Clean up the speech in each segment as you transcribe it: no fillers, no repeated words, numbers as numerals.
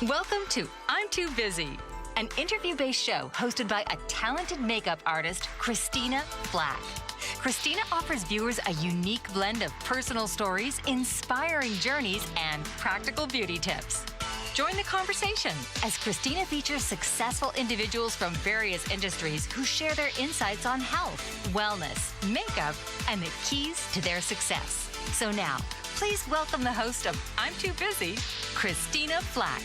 Welcome to I'm Too Busy, an interview-based show hosted by a talented makeup artist, Christina Flach. Christina offers viewers a unique blend of personal stories, inspiring journeys, and practical beauty tips. Join the conversation as Christina features successful individuals from various industries who share their insights on health, wellness, makeup, and the keys to their success. So now, please welcome the host of I'm Too Busy, Christina Flach.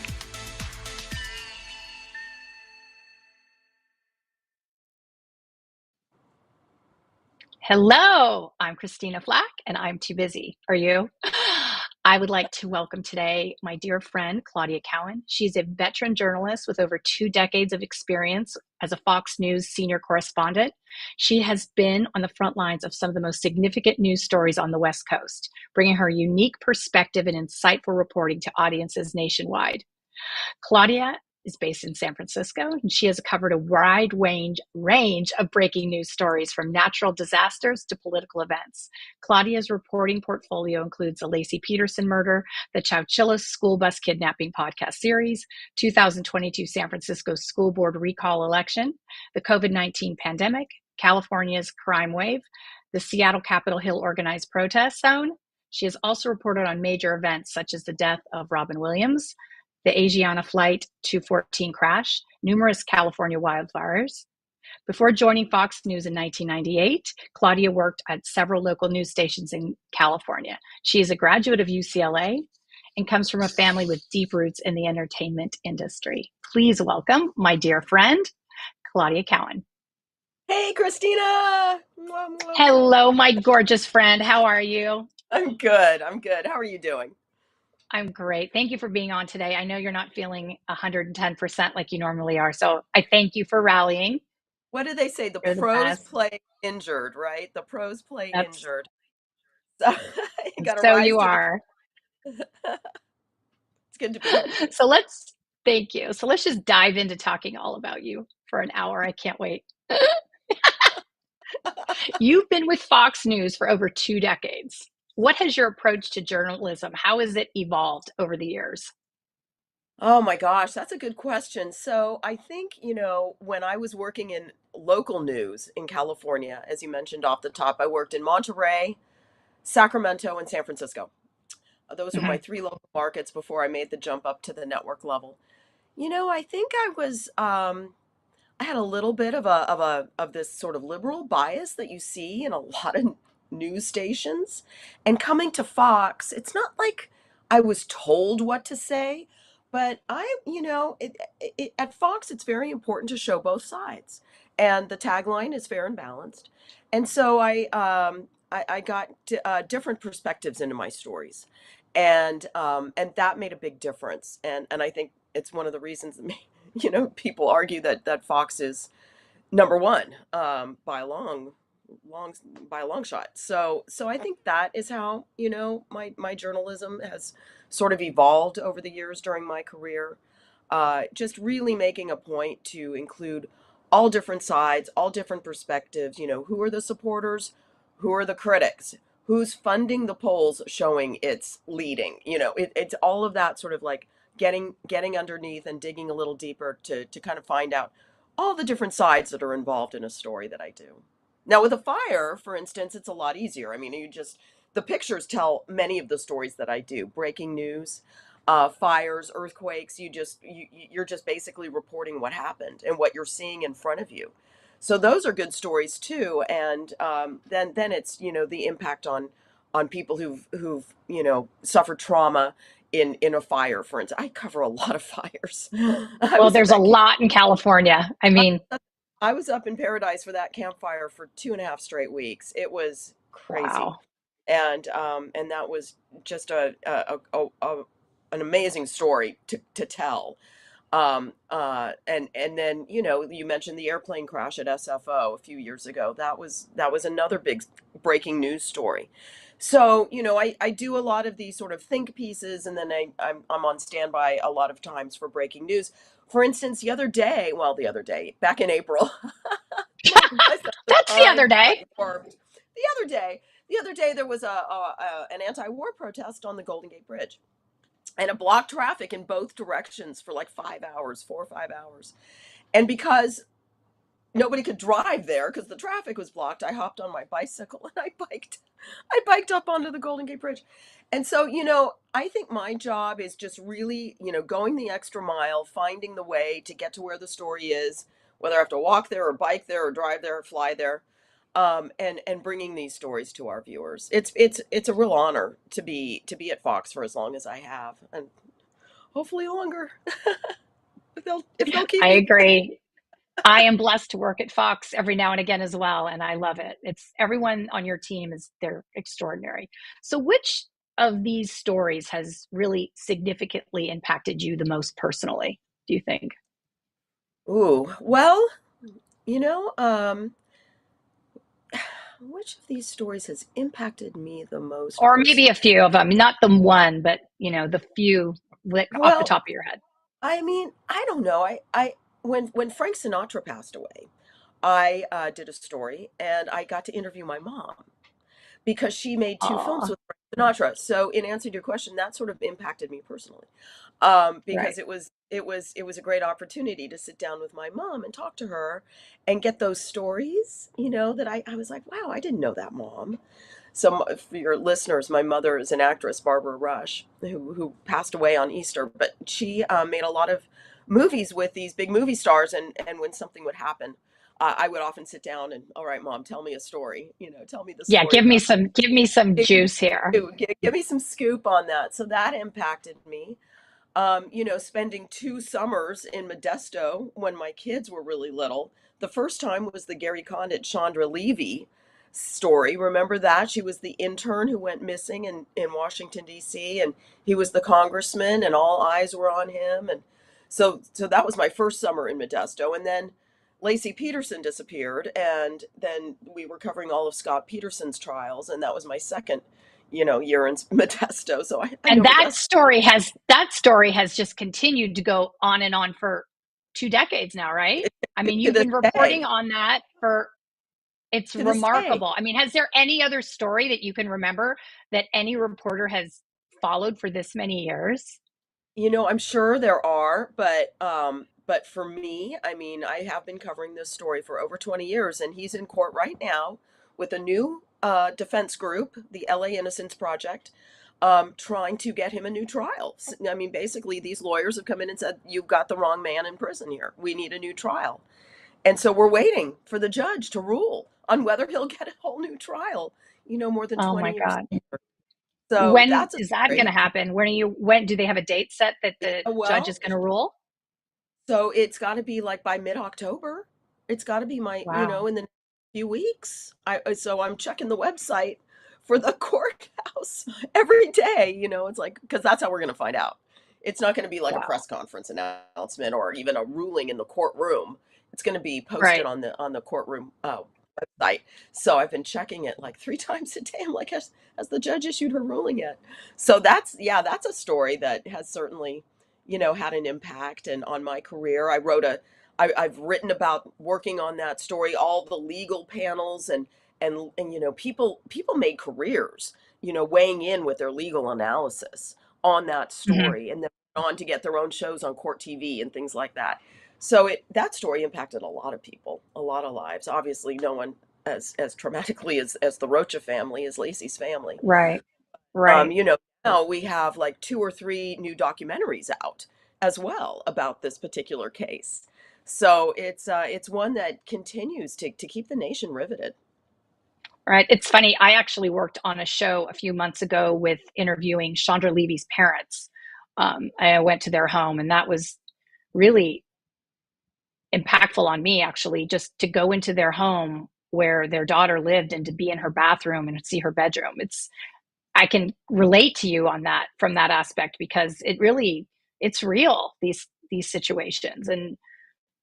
Hello, I'm Christina Flach, and I'm too busy. Are you? I would like to welcome today my dear friend, Claudia Cowan. She's a veteran journalist with over 2 decades of experience as a Fox News senior correspondent. She has been on the front lines of some of the most significant news stories on the West Coast, bringing her unique perspective and insightful reporting to audiences nationwide. Claudia is based in San Francisco, and she has covered a wide range of breaking news stories from natural disasters to political events. Claudia's reporting portfolio includes the Lacey Peterson murder, the Chowchilla school bus kidnapping podcast series, 2022 San Francisco school board recall election, the COVID-19 pandemic, California's crime wave, the Seattle Capitol Hill organized protest zone. She has also reported on major events such as the death of Robin Williams, the Asiana Flight 214 crash, numerous California wildfires. Before joining Fox News in 1998, Claudia worked at several local news stations in California. She is a graduate of UCLA and comes from a family with deep roots in the entertainment industry. Please welcome my dear friend, Claudia Cowan. Hey, Christina. Mwah, mwah. Hello, my gorgeous friend. How are you? I'm good. How are you doing? I'm great. Thank you for being on today. I know you're not feeling 110% like you normally are, so I thank you for rallying. What do they say? The You're the pros best. play injured, right? The pros play That's injured. So you got to so rise you to the. are. It's good to be here. So thank you. So let's just dive into talking all about you for an hour. I can't wait. You've been with Fox News for over 2 decades. What has your approach to journalism? How has it evolved over the years? Oh my gosh, that's a good question. So I think, when I was working in local news in California, as you mentioned off the top, I worked in Monterey, Sacramento, and San Francisco. Those were my Mhm. 3 local markets before I made the jump up to the network level. I think I had a little bit of this sort of liberal bias that you see in a lot of news stations. And coming to Fox, it's not like I was told what to say, but at Fox, it's very important to show both sides. And the tagline is fair and balanced. And so I got different perspectives into my stories. And that made a big difference. And I think it's one of the reasons that people argue that Fox is number one by a long by a long shot. So I think that is how my journalism has sort of evolved over the years during my career. Just really making a point to include all different sides, all different perspectives. Who are the supporters? Who are the critics? Who's funding the polls showing it's leading? It's all of that sort of like getting underneath and digging a little deeper to kind of find out all the different sides that are involved in a story that I do. Now with a fire, for instance, it's a lot easier. I mean, the pictures tell many of the stories that I do. Breaking news, fires, earthquakes, you're just basically reporting what happened and what you're seeing in front of you. So those are good stories too. And then it's the impact on people who've suffered trauma in a fire, for instance. I cover a lot of fires. I Well, was at there's a that lot in California. I mean, I was up in Paradise for that campfire for 2.5 straight weeks. It was crazy, wow. and that was just an amazing story to tell. And then you mentioned the airplane crash at SFO a few years ago. That was another big breaking news story. So I do a lot of these sort of think pieces, and then I'm on standby a lot of times for breaking news. For instance, the other day, back in April, the That's the other time got day. warped. The other day there was an anti-war protest on the Golden Gate Bridge. and it blocked traffic in both directions for like 5 hours, 4 or 5 hours. And because nobody could drive there because the traffic was blocked, I hopped on my bicycle and I biked up onto the Golden Gate Bridge. And so, I think my job is just really, going the extra mile, finding the way to get to where the story is, whether I have to walk there or bike there or drive there or fly there, and bringing these stories to our viewers. It's a real honor to be at Fox for as long as I have, and hopefully longer if they'll keep I me. agree. I am blessed to work at Fox every now and again as well, and I love it. It's everyone on your team is they're extraordinary. So which of these stories has really significantly impacted you the most personally, do you think? Ooh, well, you know, which of these stories has impacted me the most Or maybe a personally? few of them, not the one, but the few off the Well, top of your head. I mean, I don't know. When Frank Sinatra passed away, I did a story and I got to interview my mom because she made two films Oh, with Frank Sinatra. So, in answer to your question, that sort of impacted me personally, right. because it was a great opportunity to sit down with my mom and talk to her and get those stories. That I was like, wow, I didn't know that, mom. So, for your listeners, my mother is an actress, Barbara Rush, who passed away on Easter, but she made a lot of movies with these big movie stars, and when something would happen, I would often sit down and, all right, mom, tell me a story. Tell me the Yeah, story about. give me some Give me, juice here. give me some scoop on that. So that impacted me. Spending 2 summers in Modesto when my kids were really little. The first time was the Gary Condit Chandra Levy story. Remember that? She was the intern who went missing in Washington, D.C., and he was the congressman, and all eyes were on him. And so that was my first summer in Modesto. And then Lacey Peterson disappeared, and then we were covering all of Scott Peterson's trials, and that was my second, year in Modesto. So I And know Modesto that story has just continued to go on and on for 2 decades now, right? I mean, to you've this been reporting day. on that for it's To this day. remarkable. I mean, has there any other story that you can remember that any reporter has followed for this many years? I'm sure there are, but for me, I mean, I have been covering this story for over 20 years, and he's in court right now with a new defense group, the LA Innocence Project, trying to get him a new trial. I mean, basically, these lawyers have come in and said, "You've got the wrong man in prison here. We need a new trial." And so we're waiting for the judge to rule on whether he'll get a whole new trial, more than Oh 20 my years God. later. So When that's a is that going story. to happen? When do they have a date set that the judge is Well, going to rule? so it's got to be like by mid-October. It's got to be Wow. in the next few weeks. So I'm checking the website for the courthouse every day. It's like because that's how we're going to find out. It's not going to be like a Wow. press conference announcement or even a ruling in the courtroom. It's going to be posted Right. on the courtroom website. So I've been checking it like 3 times a day. I'm like, has the judge issued her ruling yet? So that's a story that has certainly had an impact and on my career. I've written about working on that story, all the legal panels and people made careers, weighing in with their legal analysis on that Mhm. story and then on to get their own shows on court TV and things like that. So that story impacted a lot of people, a lot of lives. Obviously, no one as traumatically as the Rocha family, as Lacey's family. Right. Um, Right. you know, now we have like 2 or 3 new documentaries out as well about this particular case. So it's one that continues to keep the nation riveted. Right. It's funny. I actually worked on a show a few months ago with interviewing Chandra Levy's parents. I went to their home, and that was really impactful on me, actually, just to go into their home where their daughter lived and to be in her bathroom and see her bedroom. I can relate to you on that from that aspect because it's real, these situations, and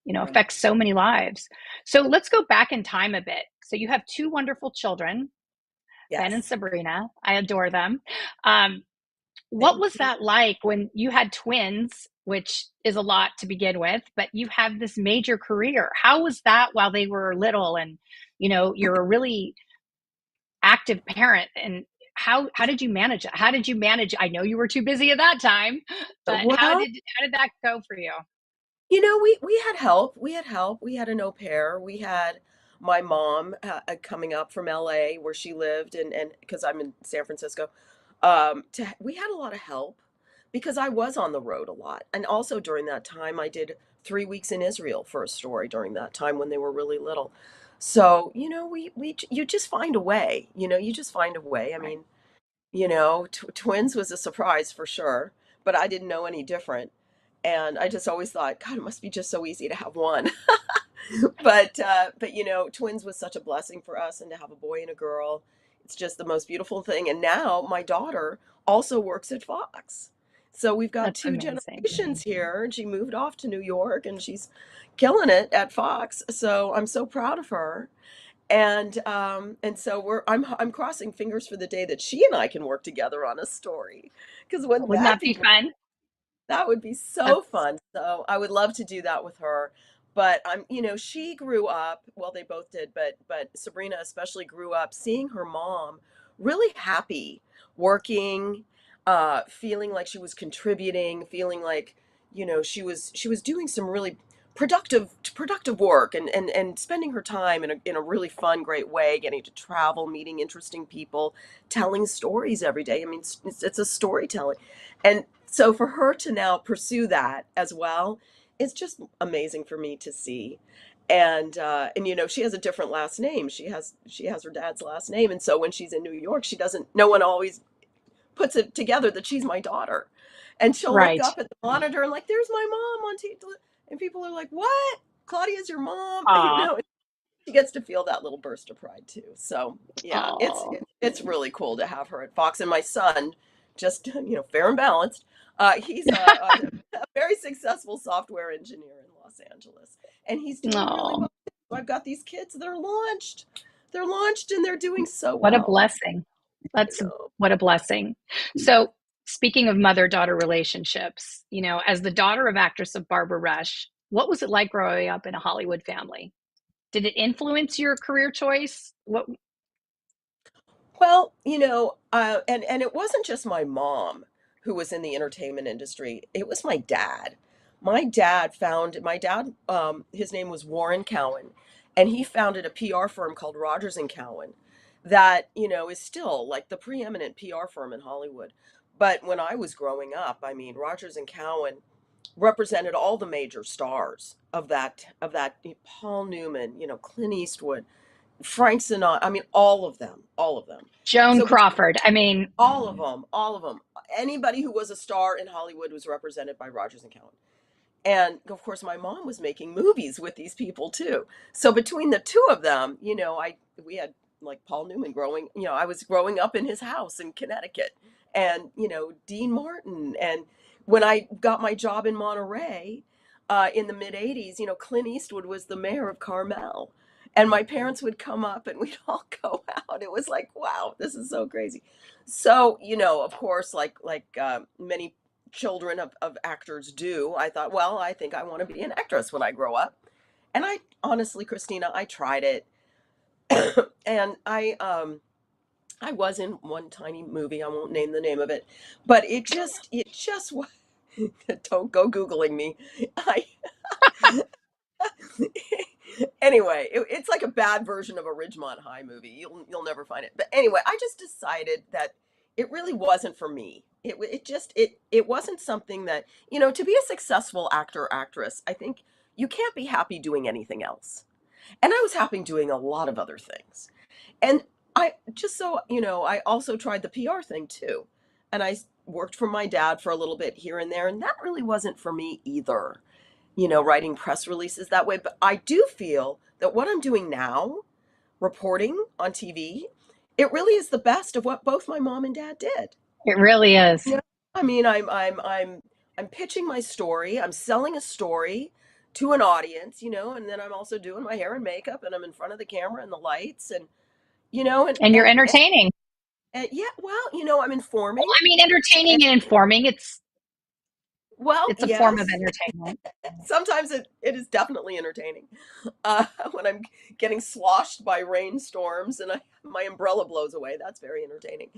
Yeah. affects so many lives. So let's go back in time a bit. So you have two wonderful children, Ben and Yes. Sabrina. I adore them. Um, what Thank was you. that like when you had twins, which is a lot to begin with, but you have this major career? How was that while they were little? And you're a really active parent, and how did you manage it? How did you manage? I know you were too busy at that time, but Well, how did that go for you? we had help. We had help. We had an au pair. We had my mom coming up from LA where she lived, and because I'm in San Francisco, we had a lot of help because I was on the road a lot, and also during that time I did 3 weeks in Israel for a story during that time when they were really little. So you just find a way. You just find a way. I Right. mean, twins was a surprise for sure, but I didn't know any different. And I just always thought, God, it must be just so easy to have one. But twins was such a blessing for us, and to have a boy and a girl, it's just the most beautiful thing. And now my daughter also works at Fox. So we've got That's two amazing. generations here, and she moved off to New York and she's killing it at Fox. So I'm so proud of her. And so I'm crossing fingers for the day that she and I can work together on a story. Because wouldn't Wouldn't that that be be great? fun? That would be so That's fun. So I would love to do that with her. But she grew up, well, they both did, but Sabrina especially grew up seeing her mom really happy, working, feeling like she was contributing, feeling like, she was doing some really productive work, and spending her time in a really fun, great way, getting to travel, meeting interesting people, telling stories every day. I mean, it's a storytelling. And so for her to now pursue that as well, it's just amazing for me to see. And she has a different last name. She has her dad's last name, and so when she's in New York, she doesn't. No one always puts it together that she's my daughter, and she'll look right. up at the monitor and like, there's my mom on TV, and people are like, what? Claudia's your mom? Aw. She gets to feel that little burst of pride too. So yeah, it's Oh, it's really cool to have her at Fox. And my son, just fair and balanced, he's a very successful software engineer in Los Angeles, and he's doing really no. well. So I've got these kids that are launched. They're launched and they're doing so What a well. blessing. I That's know. what a blessing. So, speaking of mother-daughter relationships, as the daughter of actress of Barbara Rush, what was it like growing up in a Hollywood family? Did it influence your career choice? What Well, and it wasn't just my mom who was in the entertainment industry. It was my dad. His name was Warren Cowan, and he founded a PR firm called Rogers and Cowan that, is still like the preeminent PR firm in Hollywood. But when I was growing up, I mean, Rogers and Cowan represented all the major stars of that Paul Newman, Clint Eastwood, Frank Sinatra. I mean, all of them. Joan So between Crawford. I mean, all of them, anybody who was a star in Hollywood was represented by Rogers and Cowan. And of course, my mom was making movies with these people too. So between the two of them, we had like Paul Newman growing. I was growing up in his house in Connecticut, and Dean Martin. And when I got my job in Monterey in the mid '80s, Clint Eastwood was the mayor of Carmel, and my parents would come up and we'd all go out. It was like, wow, this is so crazy. So of course, like many children of actors do, I thought, well, I think I want to be an actress when I grow up. And I honestly, Christina, I tried it. And I was in one tiny movie, I won't name the name of it, but it just don't go Googling me. I Anyway, it's like a bad version of a Ridgemont High movie. You'll never find it. But anyway, I just decided that it really wasn't for me. It wasn't something that, to be a successful actor or actress, I think you can't be happy doing anything else. And I was happy doing a lot of other things. And I also tried the PR thing too. And I worked for my dad for a little bit here and there, and that really wasn't for me either, writing press releases that way. But I do feel that what I'm doing now, reporting on TV, it really is the best of what both my mom and dad did. it really is. You know, I mean, I'm pitching my story, I'm selling a story to an audience, and then I'm also doing my hair and makeup, and I'm in front of the camera and the lights, and you know, and And you're and and, entertaining. and yeah, well, I'm Well, informing. I mean, entertaining and informing, it's Well, It's a form of yes. entertainment. Sometimes it is definitely entertaining. When I'm getting sloshed by rainstorms and my umbrella blows away, that's very entertaining.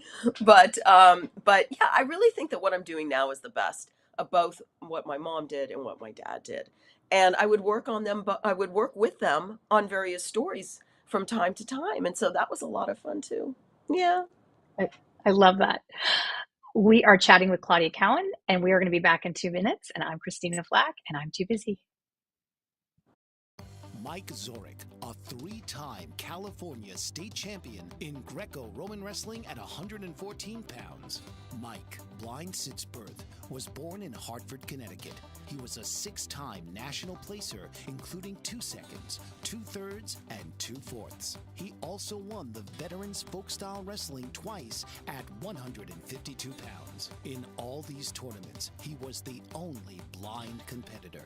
But yeah, I really think that what I'm doing now is the best of both what my mom did and what my dad did. And I would work on them, but I would work with them on various stories from time to time. And so that was a lot of fun too. Yeah. I, I love that. We are chatting with Claudia Cowan, and we are going to be back in 2 minutes. And I'm Christina Flach, and I'm too busy. Mike Zorek, a three-time California state champion in Greco-Roman wrestling at 114 pounds. Mike, blind since birth, was born in Hartford, Connecticut. He was a six-time national placer, including 2 seconds, 2/3, and 2/4. He also won the Veterans Folk-Style Wrestling twice at 152 pounds. In all these tournaments, he was the only blind competitor.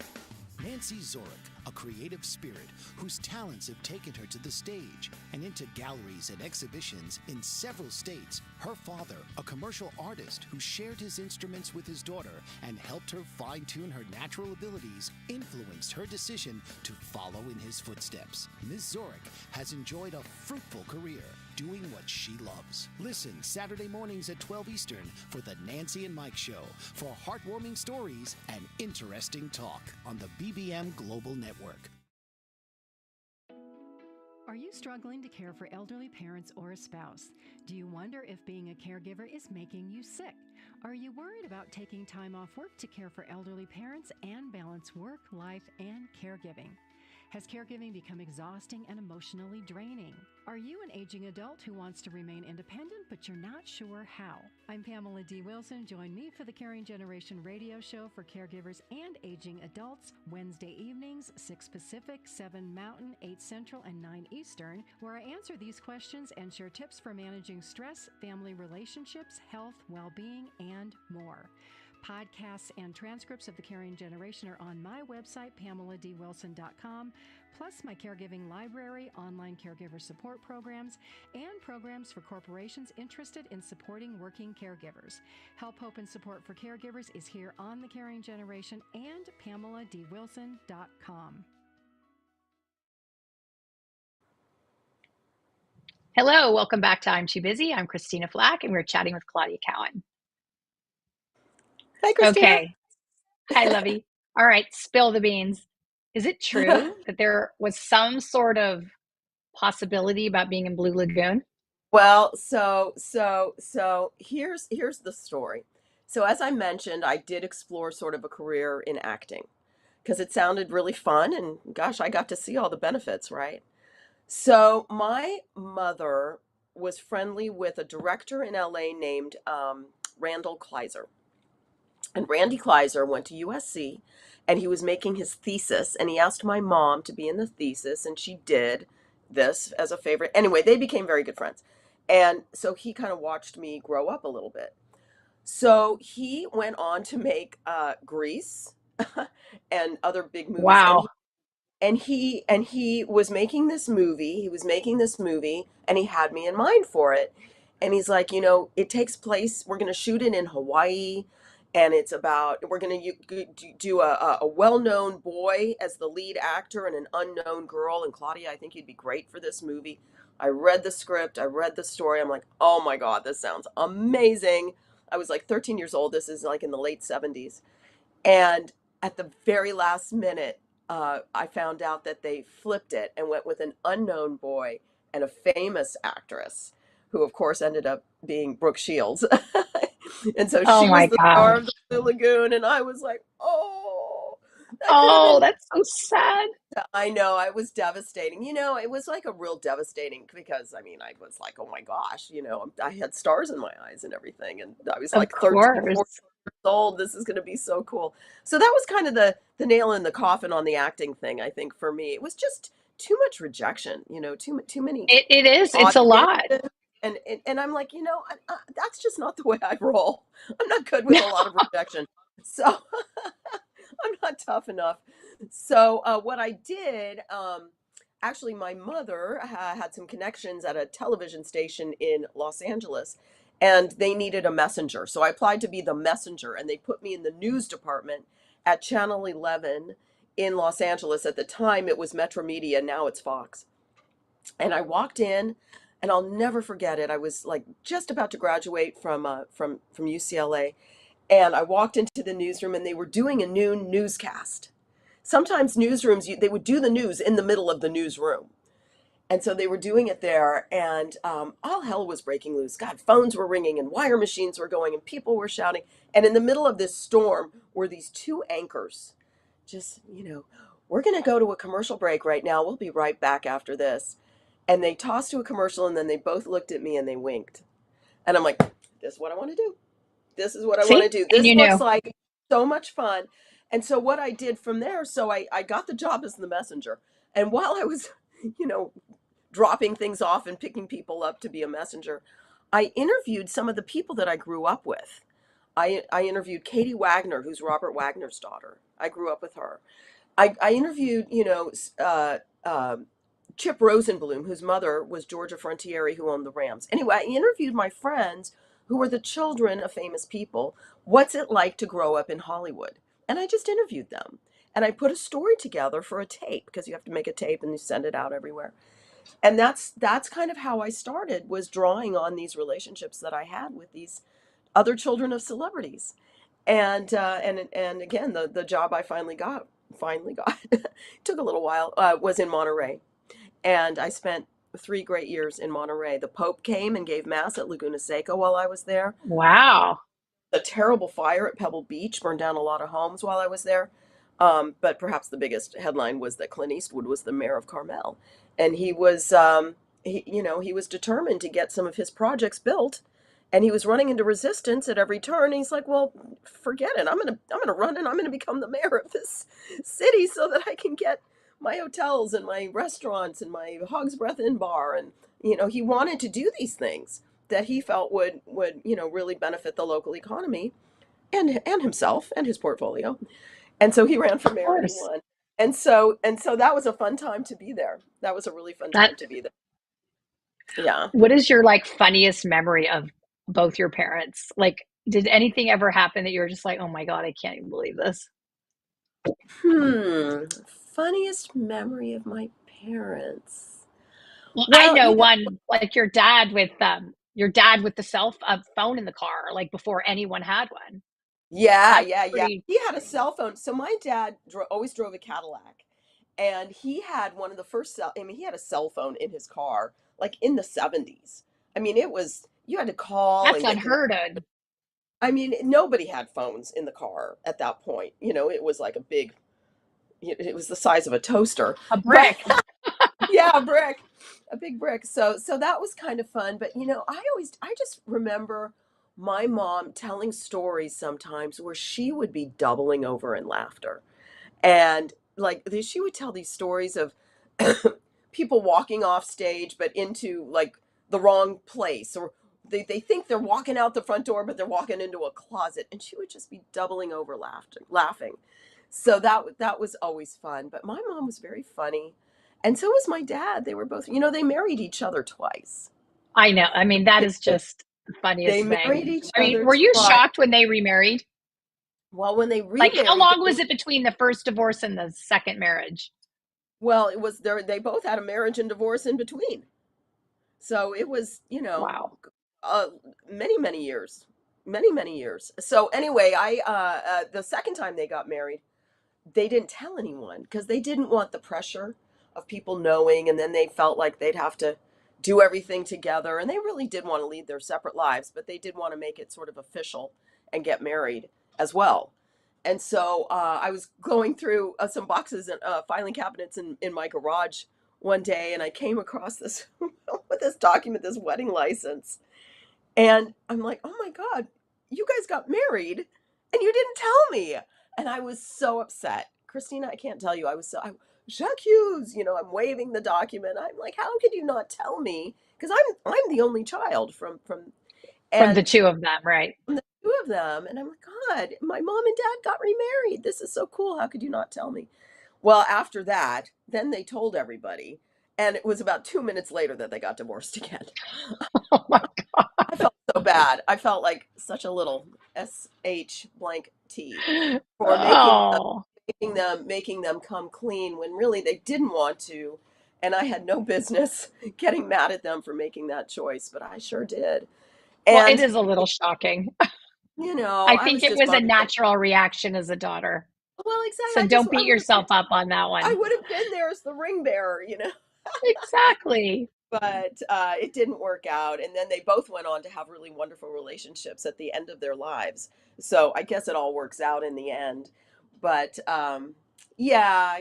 Nancy Zorek, a creative spirit whose talents have taken her to the stage and into galleries and exhibitions in several states. Her father, a commercial artist who shared his instruments with his daughter and helped her fine-tune her natural abilities, influenced her decision to follow in his footsteps. Ms. Zorek has enjoyed a fruitful career doing what she loves. Listen Saturday mornings at 12 Eastern for the Nancy and Mike Show for heartwarming stories and interesting talk on the BBM Global Network. Are you struggling to care for elderly parents or a spouse? Do you wonder if being a caregiver is making you sick? Are you worried about taking time off work to care for elderly parents and balance work, life, and caregiving? Has caregiving become exhausting and emotionally draining? Are you an aging adult who wants to remain independent, but you're not sure how? I'm Pamela D. Wilson. Join me for the Caring Generation radio show for caregivers and aging adults, Wednesday evenings, 6 Pacific, 7 Mountain, 8 Central, and 9 Eastern, where I answer these questions and share tips for managing stress, family relationships, health, well-being, and more. Podcasts and transcripts of The Caring Generation are on my website, PamelaDWilson.com, plus my caregiving library, online caregiver support programs, and programs for corporations interested in supporting working caregivers. Help, hope, and support for caregivers is here on The Caring Generation and PamelaDWilson.com. Hello, welcome back to I'm Too Busy. I'm Christina Flach, and we're chatting with Claudia Cowan. Hi, Christina. Okay. Hi, Lovey. All right, spill the beans. Is it true that there was some sort of possibility about being in Blue Lagoon? Well, so here's the story. So as I mentioned, I did explore sort of a career in acting because it sounded really fun and gosh, I got to see all the benefits, right? So my mother was friendly with a director in LA named Randall Kleiser. And Randy Kleiser went to USC and he was making his thesis and he asked my mom to be in the thesis and she did this as a favorite. Anyway, they became very good friends. And so he kind of watched me grow up a little bit. So he went on to make Grease and other big movies Wow. and he was making this movie. He was making this movie and he had me in mind for it. And he's like, you know, it takes place, we're going to shoot it in Hawaii and it's about we're going to do a well-known boy as the lead actor and an unknown girl, and Claudia, I think you'd be great for this movie. I read the script, I read the story. I'm like, "Oh my God, this sounds amazing." I was like 13 years old. This is like in the late 70s. And at the very last minute, I found out that they flipped it and went with an unknown boy and a famous actress, who of course ended up being Brooke Shields. And so Oh she was my the star gosh. of the Blue Lagoon, and I was like, oh, that could have Oh, been. that's so sad. I know, it was devastating. You know, it was like a real devastating because I mean, I was like, oh my gosh, you know, I had stars in my eyes and everything, and I was Of like 13, course. 14 years old. This is going to be so cool. So that was kind of the nail in the coffin on the acting thing. I think for me, it was just too much rejection. You know, too many It is. It's a lot. audiences. And I'm like, you know, that's just not the way I roll. I'm not good with a lot of rejection. So I'm not tough enough. So what I did, actually, my mother had some connections at a television station in Los Angeles, and they needed a messenger. So I applied to be the messenger, and they put me in the news department at Channel 11 in Los Angeles. At the time, it was Metro Media. Now it's Fox. And I walked in, and I'll never forget it. I was like just about to graduate from UCLA, and I walked into the newsroom, and they were doing a noon newscast. Sometimes newsrooms, they would do the news in the middle of the newsroom. And so they were doing it there, and all hell was breaking loose. God, phones were ringing, and wire machines were going, and people were shouting. And in the middle of this storm were these two anchors. Just, we're going to go to a commercial break right now. We'll be right back after this. And they tossed to a commercial, and then they both looked at me and they winked. And I'm like, this is what I want to do. This is what I want to See? do. And This you looks knew. like so much fun. And so what I did from there, so I got the job as the messenger. And while I was, dropping things off and picking people up to be a messenger, I interviewed some of the people that I grew up with. I interviewed Katie Wagner, who's Robert Wagner's daughter. I grew up with her. I interviewed, Chip Rosenblum, whose mother was Georgia Frontiere, who owned the Rams. Anyway, I interviewed my friends who were the children of famous people. What's it like to grow up in Hollywood? And I just interviewed them. And I put a story together for a tape, because you have to make a tape and you send it out everywhere. And that's kind of how I started, was drawing on these relationships that I had with these other children of celebrities. And again, the job I finally got took a little while, was in Monterey. And I spent 3 great years in Monterey. The Pope came and gave mass at Laguna Seca while I was there. Wow. A terrible fire at Pebble Beach burned down a lot of homes while I was there. But perhaps the biggest headline was that Clint Eastwood was the mayor of Carmel, and he was, he was determined to get some of his projects built, and he was running into resistance at every turn. And he's like, "Well, forget it. I'm gonna run, and I'm gonna become the mayor of this city so that I can get my hotels and my restaurants and my Hog's Breath Inn bar." And he wanted to do these things that he felt would really benefit the local economy and himself and his portfolio. And so he ran for Of mayor and he course. won. And so that was a fun time to be there. That was a really fun That time to be there. Yeah. What is your like funniest memory of both your parents? Like, did anything ever happen that you were just like, oh my God, I can't even believe this? Hmm. Funniest memory of my parents. Well, I Well, know one, like your dad with the phone in the car, like before anyone had one. yeah, That's yeah, yeah. pretty. He had a cell phone. So my dad always drove a Cadillac, and he had one of the first he had a cell phone in his car, like in the 70s. I mean, you had to call That's and get unheard of. I mean, nobody had phones in the car at that point. It was like it was the size of a toaster. A But brick. yeah, a big brick. So that was kind of fun. But I just remember my mom telling stories sometimes where she would be doubling over in laughter. And like she would tell these stories of people walking off stage but into like the wrong place, or they think they're walking out the front door but they're walking into a closet, and she would just be doubling over laughing. So that was always fun. But my mom was very funny, and so was my dad. They were both, they married each other twice. I know. I mean, that is just the They funniest married thing. each I mean, other were you twice. shocked when they remarried? Well, when they Like, how remarried, long was it between the first divorce and the second marriage? well, it was there. They both had a marriage and divorce in between. So it was, Wow. uh, many years, many years. So anyway, the second time they got married, they didn't tell anyone because they didn't want the pressure of people knowing, and then they felt like they'd have to do everything together, and they really did want to lead their separate lives, but they did want to make it sort of official and get married as well. And so I was going through some boxes and filing cabinets in my garage one day, and I came across this with this document, this wedding license, and I'm like, oh my God, you guys got married and you didn't tell me. And I was so upset. Christina, I can't tell you. Jacques Hughes, I'm waving the document. I'm like, how could you not tell me? Because I'm the only child From the and two of them, right? from the two of them. And I'm like, God, my mom and dad got remarried. This is so cool. How could you not tell me? Well, after that, then they told everybody. And it was about 2 minutes later that they got divorced again. Oh my I felt so so bad. I felt like such a little sh blank t for Oh, making them come clean when really they didn't want to, and I had no business getting mad at them for making that choice, but I sure did. well, it And is a little shocking. I I think was it just was a bummed. natural reaction as a daughter. Well, exactly. So don't beat yourself up on that I one. would have been there as the ring bearer. Exactly. But it didn't work out. And then they both went on to have really wonderful relationships at the end of their lives. So I guess it all works out in the end. But yeah,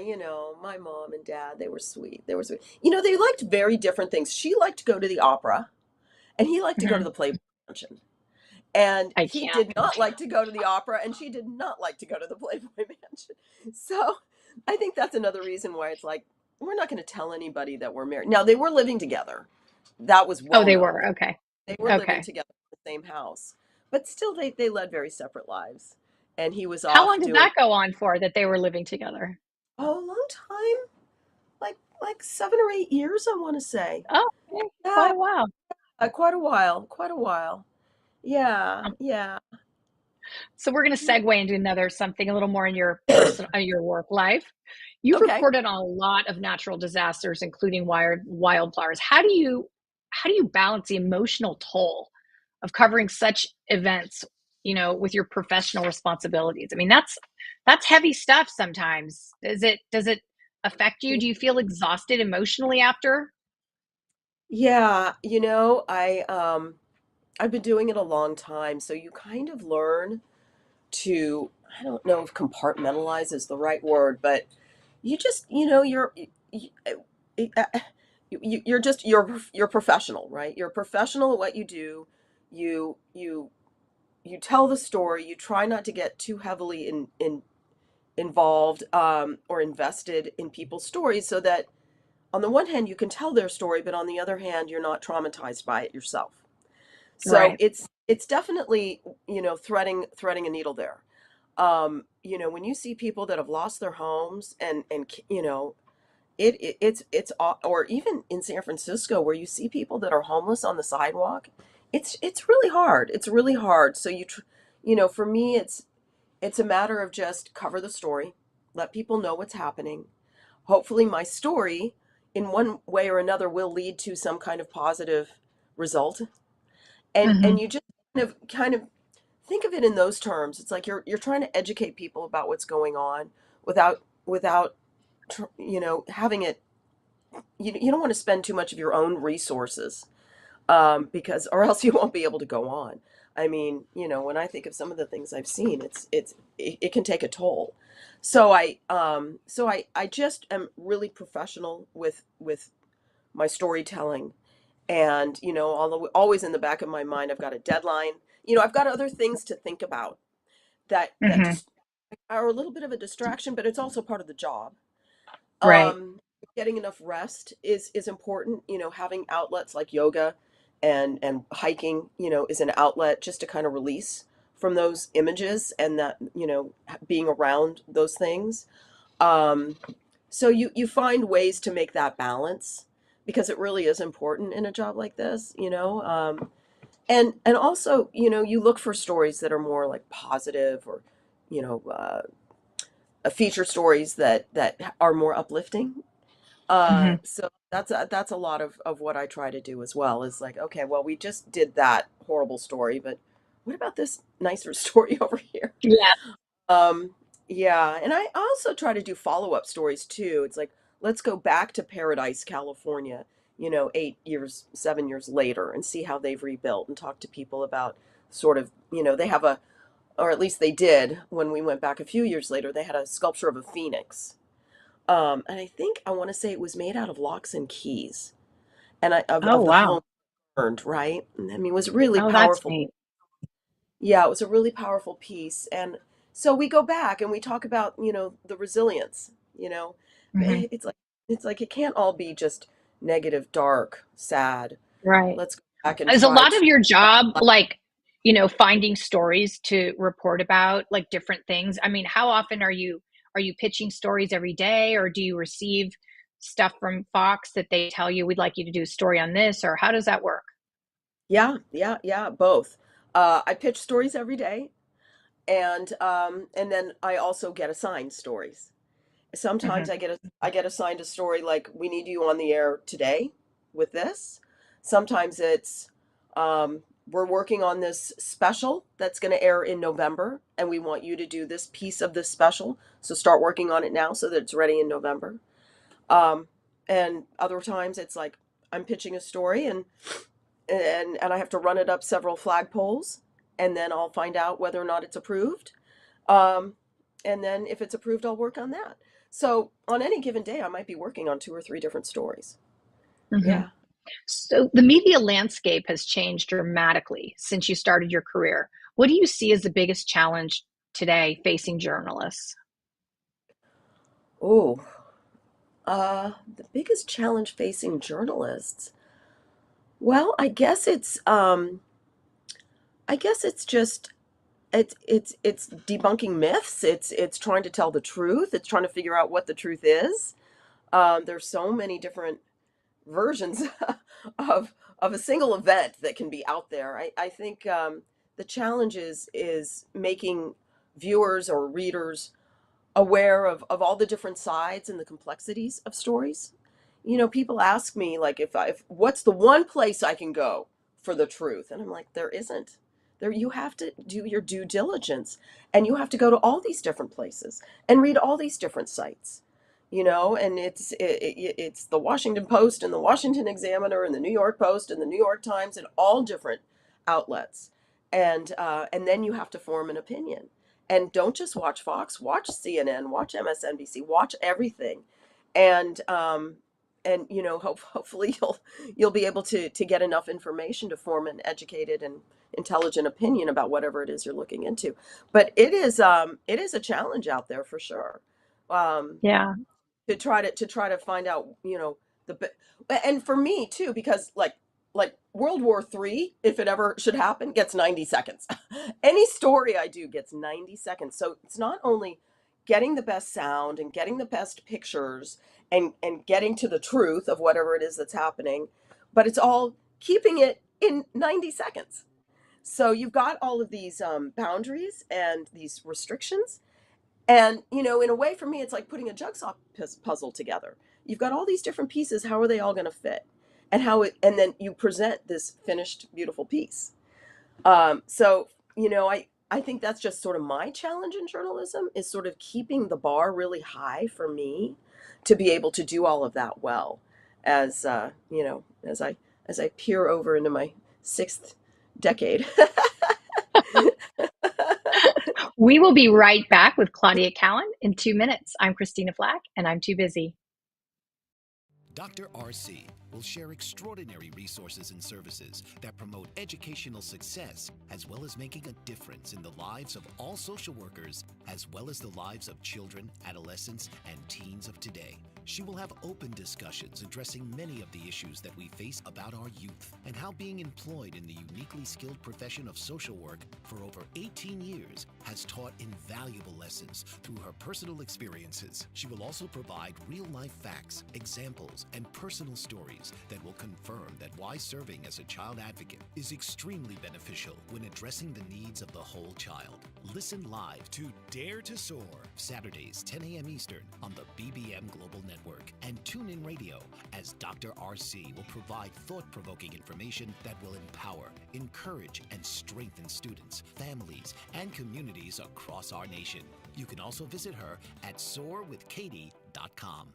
my mom and dad, they were sweet. They were sweet. They liked very different things. She liked to go to the opera, and he liked to go to Mhm. the Playboy Mansion. And I he can't. did not like to go to the opera, and she did not like to go to the Playboy Mansion. So I think that's another reason why it's like, we're not going to tell anybody that we're married. Now, they were living together. That was Oh, well they known. were. Okay. They were living Okay. together in the same house, but still, they led very separate lives. And he was How off long did doing, that go on for that they were living together? oh, a long time, like 7 or 8 years, I want to say. Oh, okay. Quite Yeah, a while. quite a while, quite a while. Yeah, yeah. So we're going to segue into another something a little more in your personal, your work life. You've Okay. reported on a lot of natural disasters, including wildfires. How do you balance the emotional toll of covering such events, with your professional responsibilities? I mean, that's heavy stuff sometimes. Does it affect you? Do you feel exhausted emotionally after? Yeah, I've been doing it a long time, so you kind of learn to, I don't know if compartmentalize is the right word, but you just, you, you're professional, right? You're a professional at what you do. You you you tell the story. You try not to get too heavily involved or invested in people's stories, so that on the one hand you can tell their story, but on the other hand you're not traumatized by it yourself. So Right. it's definitely, threading a needle there. When you see people that have lost their homes, and or even in San Francisco, where you see people that are homeless on the sidewalk, it's really hard. It's really hard. So for me, it's a matter of just cover the story, let people know what's happening. Hopefully my story in one way or another will lead to some kind of positive result. And Hmm. you just kind of think of it in those terms. It's like you're trying to educate people about what's going on without having it. You don't want to spend too much of your own resources, because or else you won't be able to go on. I mean, when I think of some of the things I've seen, it can take a toll. So I just am really professional with my storytelling. And although always in the back of my mind I've got a deadline, I've got other things to think about that Hmm. just are a little bit of a distraction, but it's also part of the job. Right. um Getting enough rest is important. Having outlets like yoga and hiking, is an outlet just to kind of release from those images, and that, being around those things. um so you find ways to make that balance, because it really is important in a job like this. And also, you look for stories that are more like positive, or you know uh, feature stories that are more uplifting. Hmm. So that's a lot of what I try to do as well, is like, okay, well, we just did that horrible story, but what about this nicer story over here? Yeah. um yeah, and I also try to do follow-up stories too. It's like, let's go back to Paradise, California, 8 years, 7 years later, and see how they've rebuilt, and talk to people about sort of, they have a, or at least they did when we went back a few years later, they had a sculpture of a phoenix. And I think I want to say it was made out of locks and keys, and Oh, of the wow. home burned, right? And I mean, it was really Oh, that's powerful. neat. Yeah, it was a really powerful piece. And so we go back and we talk about, the resilience, Hmm. it's like, it can't all be just negative, dark, sad. Right. Let's go back and Is a try lot to, of your job like, finding stories to report about, like different things? I mean, how often are you pitching stories every day, or do you receive stuff from Fox that they tell you, we'd like you to do a story on this, or how does that work? Yeah, both. I pitch stories every day, and then I also get assigned stories. Sometimes Hmm. I get assigned a story like we need you on the air today with this. Sometimes it's we're working on this special that's going to air in November, and we want you to do this piece of this special. So start working on it now so that it's ready in November. Um, and other times it's like I'm pitching a story and I have to run it up several flagpoles, and then I'll find out whether or not it's approved. Um, and then if it's approved, I'll work on that. So on any given day, I might be working on two or three different stories. Hmm. Yeah. So the media landscape has changed dramatically since you started your career. What do you see as the biggest challenge today facing journalists? Oh, the biggest challenge facing journalists. Well, I guess it's just it's debunking myths. It's trying to tell the truth. It's trying to figure out what the truth is. There's so many different versions of a single event that can be out there. I think the challenge is making viewers or readers aware of all the different sides and the complexities of stories. People ask me like if what's the one place I can go for the truth, and I'm like, there isn't. There, you have to do your due diligence, and you have to go to all these different places and read all these different sites. And it's the Washington Post and the Washington Examiner and the New York Post and the New York Times and all different outlets, and then you have to form an opinion. And don't just watch Fox, watch CNN, watch MSNBC, watch everything. And hopefully you'll be able to get enough information to form an educated and intelligent opinion about whatever it is you're looking into. But it is a challenge out there for sure. Um, Yeah. to try to find out, and for me too, because like World War III, if it ever should happen, gets 90 seconds. Any story I do gets 90 seconds. So it's not only getting the best sound and getting the best pictures and getting to the truth of whatever it is that's happening, but it's all keeping it in 90 seconds. So you've got all of these boundaries and these restrictions, and, in a way, for me, it's like putting a jigsaw puzzle together. You've got all these different pieces. How are they all going to fit? And then you present this finished, beautiful piece. So, I think that's just sort of my challenge in journalism, is sort of keeping the bar really high for me to be able to do all of that well, as I peer over into my sixth decade. We will be right back with Claudia Cowan in 2 minutes. I'm Christina Flach, and I'm too busy. Dr. RC will share extraordinary resources and services that promote educational success, as well as making a difference in the lives of all social workers, as well as the lives of children, adolescents, and teens of today. She will have open discussions addressing many of the issues that we face about our youth and how being employed in the uniquely skilled profession of social work for over 18 years has taught invaluable lessons through her personal experiences. She will also provide real-life facts, examples, and personal stories that will confirm that why serving as a child advocate is extremely beneficial when addressing the needs of the whole child. Listen live to Dare to Soar, Saturdays 10 a.m. Eastern on the BBM Global Network, and tune in radio as Dr. RC will provide thought-provoking information that will empower, encourage, and strengthen students, families, and communities across our nation. You can also visit her at soarwithkatie.com.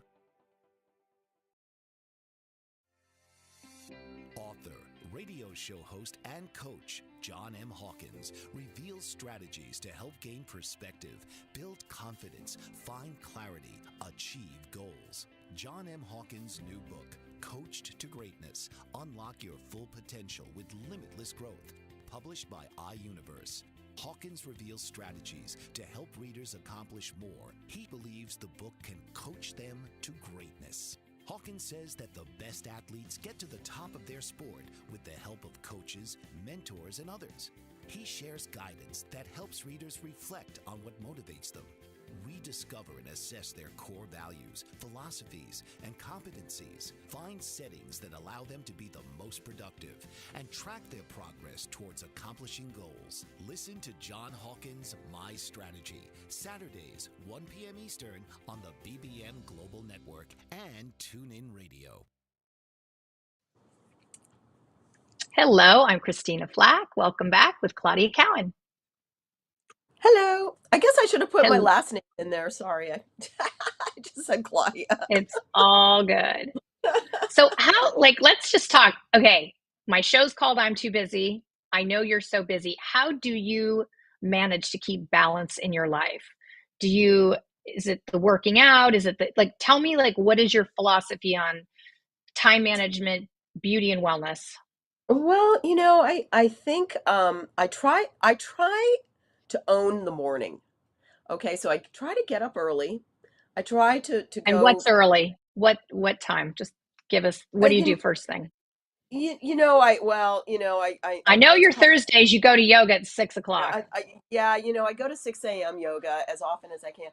Author, radio show host, and coach John M. Hawkins reveals strategies to help gain perspective, build confidence, find clarity, achieve goals. John M. Hawkins' new book, Coached to Greatness: Unlock Your Full Potential with Limitless Growth, published by iUniverse. Hawkins reveals strategies to help readers accomplish more. He believes the book can coach them to greatness. Hawkins says that the best athletes get to the top of their sport with the help of coaches, mentors, and others. He shares guidance that helps readers reflect on what motivates them, Rediscover and assess their core values, philosophies, and competencies. Find settings that allow them to be the most productive and track their progress towards accomplishing goals. Listen to John Hawkins' My Strategy, Saturdays, 1 p.m. Eastern on the BBM Global Network and TuneIn Radio. Hello, I'm Christina Flach. Welcome back with Claudia Cowan. Hello. I guess I should have put my Hello. last name in there. Sorry. I just said Claudia. It's all good. So let's just talk. Okay, my show's called I'm Too Busy. I know you're so busy. How do you manage to keep balance in your life? Is it the working out? Is it tell me, what is your philosophy on time management, beauty and wellness? Well, I think I try to own the morning. Okay, so I try to get up early. I try to And what's go. early? What time? Just give us, Uh, what do you do you, first thing? I well, I know it's your hard. Thursdays, you go to yoga at 6 o'clock. Yeah, I go to 6 a.m. yoga as often as I can.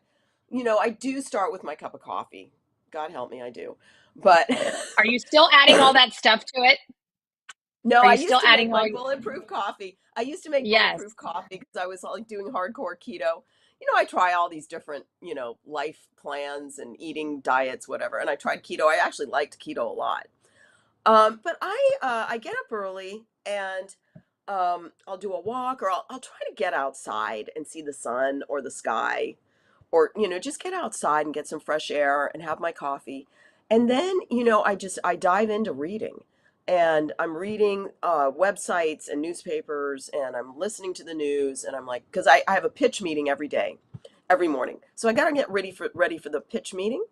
I do start with my cup of coffee. God help me, I do. But Are you still adding all that stuff to it? no, Are I you still used to make adding my all? bulletproof coffee. I used to make Yes. bulletproof coffee because I was like doing hardcore keto. I try all these different, life plans and eating diets, whatever. And I tried keto. I actually liked keto a lot. But I get up early and I'll do a walk or I'll try to get outside and see the sun or the sky or just get outside and get some fresh air and have my coffee. And then I dive into reading, and I'm reading websites and newspapers, and I'm listening to the news, and I'm like, because I have a pitch meeting every day, every morning, so I got to get ready for the pitch meeting.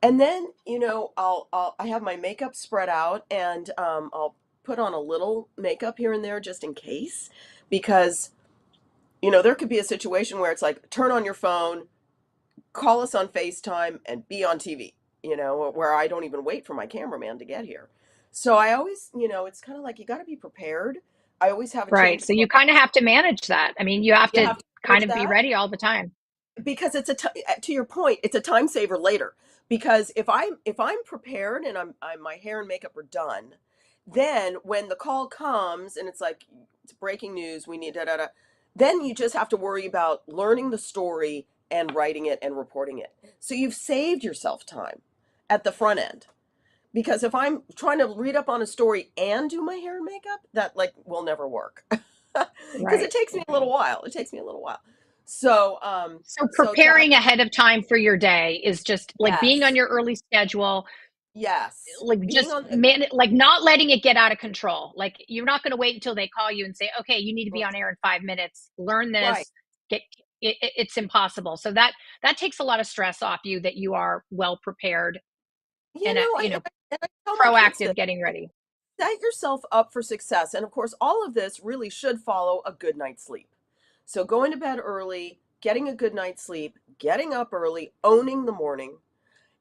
And then I have my makeup spread out, and I'll put on a little makeup here and there just in case, because there could be a situation where it's like, turn on your phone, call us on FaceTime, and be on TV, where I don't even wait for my cameraman to get here. So I always, it's kind of like you got to be prepared. I always have a Right. change of So you clothes. kind of have to manage that. I mean, you have You to have to kind manage of be that ready all the time. because to your point, it's a time saver later. Because if I'm prepared and my hair and makeup are done, then when the call comes and it's like it's breaking news, we need da da da, then you just have to worry about learning the story and writing it and reporting it. So you've saved yourself time at the front end. Because if I'm trying to read up on a story and do my hair and makeup, that will never work. Because it Right. takes me a little while. It takes me a little while. So So so preparing that's ahead of time for your day is just like being on yes. your early schedule, Yes. like Being just on like not letting it get out of control. Like you're not going to wait until they call you and say, "Okay, you need to be on air in 5 minutes. Learn right. this." It's impossible. So that takes a lot of stress off you that you are well prepared You and know, I tell my kids proactive this, getting ready. set yourself up for success. And of course, all of this really should follow a good night's sleep. So going to bed early, getting a good night's sleep, getting up early, owning the morning,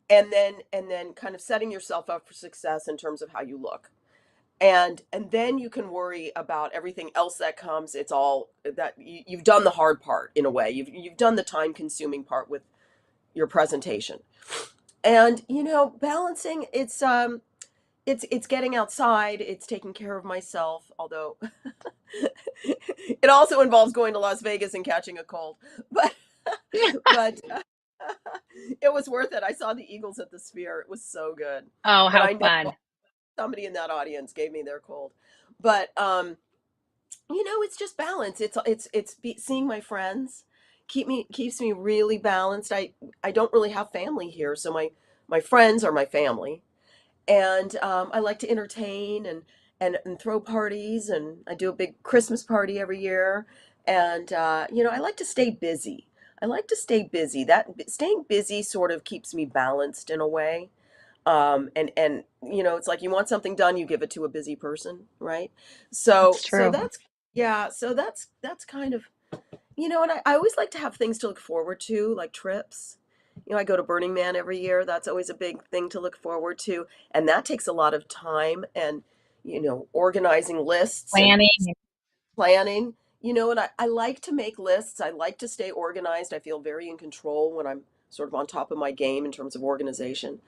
and then kind of setting yourself up for success in terms of how you look. And then you can worry about everything else that comes. It's all that you've done the hard part in a way. You've done the time consuming part with your presentation. And balancing, it's getting outside, it's taking care of myself, although it also involves going to Las Vegas and catching a cold. But but it was worth it. I saw the Eagles at the Sphere. It was so good. Oh, But how I know fun. somebody in that audience gave me their cold. But it's just balance. Seeing my friends keeps me really balanced. I don't really have family here, so my friends are my family. And I like to entertain and throw parties, and I do a big Christmas party every year. And I like to stay busy. I like to stay busy. That staying busy sort of keeps me balanced in a way. And it's like you want something done, you give it to a busy person, right? So That's so true. that's yeah, so that's kind of and I always like to have things to look forward to, like trips. I go to Burning Man every year. That's always a big thing to look forward to. And that takes a lot of time and, organizing lists and Planning. planning. And I like to make lists. I like to stay organized. I feel very in control when I'm sort of on top of my game in terms of organization.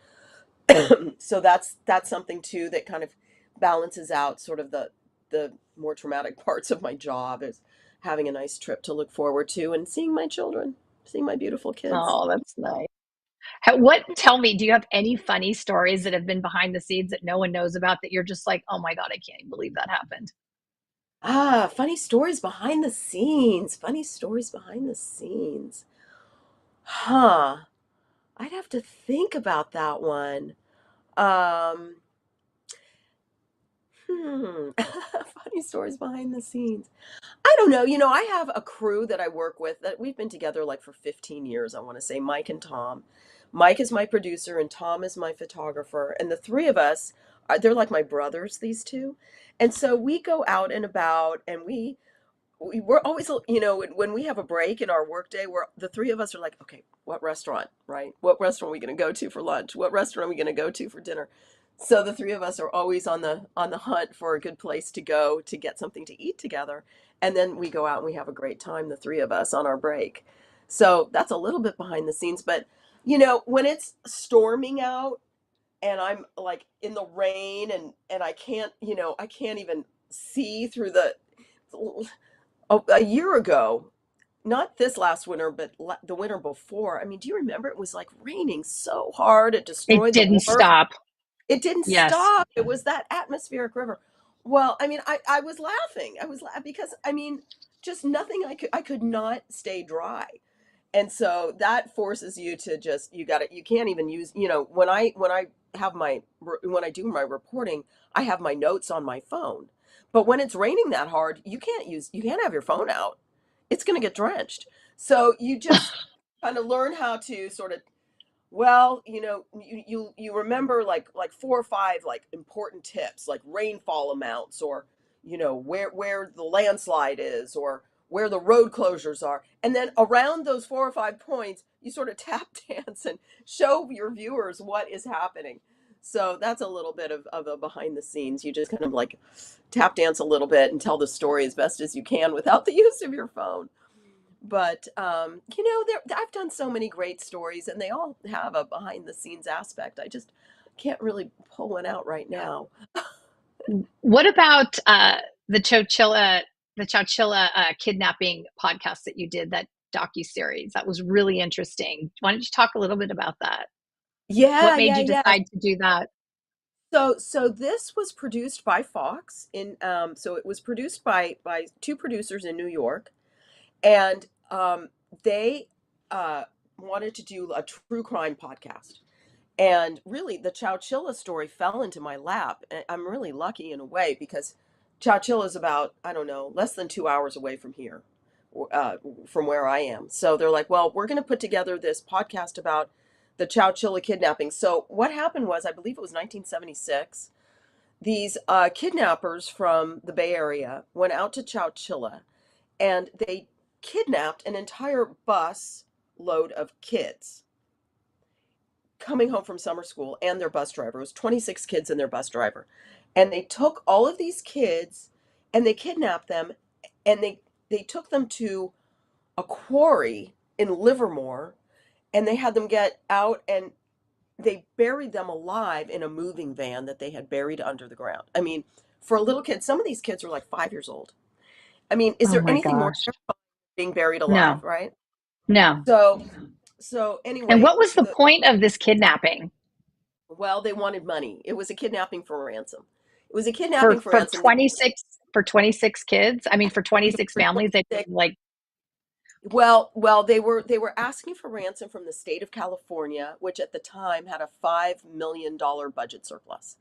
So that's something too that kind of balances out sort of the more traumatic parts of my job is having a nice trip to look forward to and seeing my children, seeing my beautiful kids. Oh, that's nice. Tell me, do you have any funny stories that have been behind the scenes that no one knows about that you're just like, oh my God, I can't even believe that happened? Funny stories behind the scenes. Funny stories behind the scenes. Huh. I'd have to think about that one. Um, Funny stories behind the scenes. I don't know. I have a crew that I work with that we've been together like for 15 years, I want to say, Mike and Tom. Mike is my producer and Tom is my photographer. And the three of us, they're like my brothers, these two. And so we go out and about and we're always, when we have a break in our workday, the three of us are like, okay, what restaurant, right? What restaurant are we going to go to for lunch? What restaurant are we going to go to for dinner? So the three of us are always on the hunt for a good place to go to get something to eat together. And then we go out and we have a great time, the three of us on our break. So that's a little bit behind the scenes, but when it's storming out and I'm like in the rain and I can't even see through a year ago, not this last winter, but the winter before. I mean, do you remember it was like raining so hard it It destroyed the didn't wharf? stop. It didn't Yes. stop. It was that atmospheric river. Well, I mean, I was laughing. I was laughing because I mean, just nothing I could not stay dry. And so that forces you to just you can't even use, when I have when I do my reporting, I have my notes on my phone. But when it's raining that hard, you can't have your phone out. It's going to get drenched. So you just kind of learn how to sort of, well, you remember like four or five like important tips, like rainfall amounts, or where the landslide is, or where the road closures are, and then around those four or five points, you sort of tap dance and show your viewers what is happening. So that's a little bit of a behind the scenes. You just kind of like tap dance a little bit and tell the story as best as you can without the use of your phone. But I've done so many great stories, and they all have a behind the scenes aspect. I just can't really pull one out right now. What about the Chowchilla, the Chowchilla kidnapping podcast that you did, that docu-series? That was really interesting. Why don't you talk a little bit about that? What Yeah, made yeah, you yeah. decide to do that? So this was produced by Fox so it was produced by two producers in New York, and they uh, wanted to do a true crime podcast. And really, the Chowchilla story fell into my lap. And I'm really lucky in a way because Chowchilla is about, I don't know, less than 2 hours away from here, uh, from where I am. So they're like, well, we're going to put together this podcast about the Chowchilla kidnapping. So what happened was, I believe it was 1976, these kidnappers from the Bay Area went out to Chowchilla and they kidnapped an entire bus load of kids coming home from summer school, and their bus driver. It was 26 kids and their bus driver. And they took all of these kids and they kidnapped them, and they took them to a quarry in Livermore, and they had them get out and they buried them alive in a moving van that they had buried under the ground. I mean, for a little kid, some of these kids are like 5 years old. I mean, is Oh there my anything more gosh. terrifying than being buried alive, No, right? no. So And anyway, what was the point of this kidnapping? well, they wanted money. It was a kidnapping for ransom. It was a For kidnapping for for ransom. 26 for 26 kids? I mean, for 26 For families, they 26. like, Well, they were asking for ransom from the state of California, which at the time had a $5 million budget surplus.